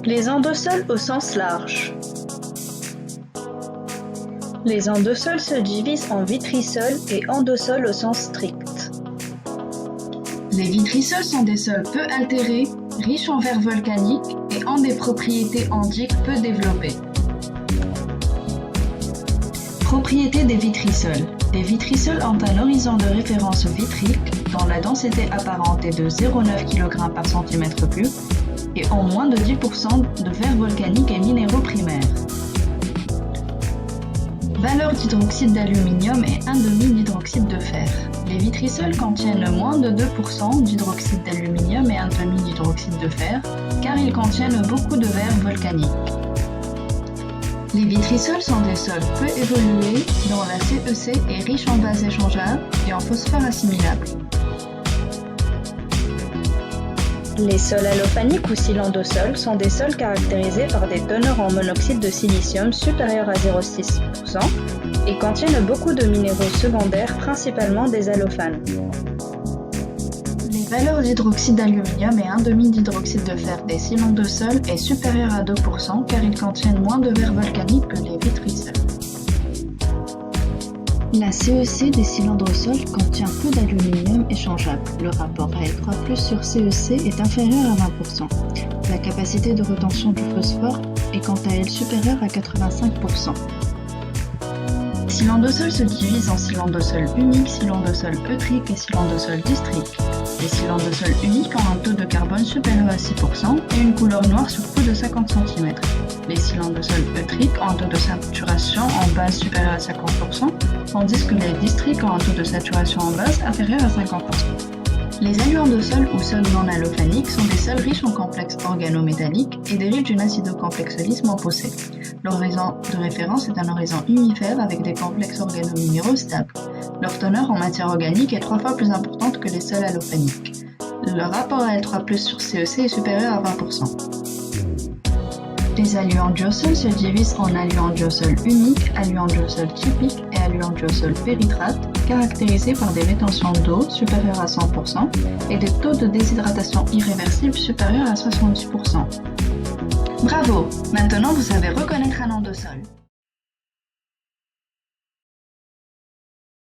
Les endosols au sens large. Les endosols se divisent en vitrisols et endosols au sens strict. Les vitrisols sont des sols peu altérés, riches en verre volcanique et ont des propriétés andiques peu développées. Propriétés des vitrisols. Les vitrisols ont un horizon de référence vitrique dont la densité apparente est de 0,9 kg par cm3 et ont moins de 10% de verre volcanique et minéraux primaires. Valeur d'hydroxyde d'aluminium et 1,5 d'hydroxyde de fer. Les vitrisols contiennent moins de 2% d'hydroxyde d'aluminium et 1,5 d'hydroxyde de fer car ils contiennent beaucoup de verre volcanique. Les vitrisols sont des sols peu évolués dont la CEC est riche en base échangeable et en phosphore assimilable. Les sols allophaniques ou cylindrosols sont des sols caractérisés par des teneurs en monoxyde de silicium supérieures à 0,6% et contiennent beaucoup de minéraux secondaires, principalement des allophanes. Les valeurs d'hydroxyde d'aluminium et 1,5 d'hydroxyde de fer des cylindrosols est supérieure à 2% car ils contiennent moins de verre volcanique que les vitrisols. La CEC des cylindrosols contient peu d'aluminium échangeable. Le rapport Al3+ sur CEC est inférieur à 20%. La capacité de rétention du phosphore est quant à elle supérieure à 85%. Les cylindrosols se divisent en cylindrosols uniques, cylindrosols eutriques et cylindrosols distriques. Les cylindrosols uniques ont un taux de carbone supérieur à 6% et une couleur noire sur peau de 50 cm. Les cylindrosols eutriques ont un taux de saturation en base supérieur à 50%, tandis que les distriques ont un taux de saturation en base inférieur à 50%. Les alluandosols ou sols non allophaniques sont des sols riches en complexes organométalliques et dérivent d'une acido-complexolyse poussée. L'horizon de référence est un horizon unifère avec des complexes organominéraux stables. Leur teneur en matière organique est 3 fois plus importante que les sols allophaniques. Le rapport Al3+ sur CEC est supérieur à 20%. Les alluandiosols se divisent en alluandiosols uniques, alluandiosols typiques et alluandiosols péritrates, caractérisés par des rétentions d'eau supérieures à 100% et des taux de déshydratation irréversibles supérieurs à 70%. Bravo! Maintenant vous savez reconnaître un endosol.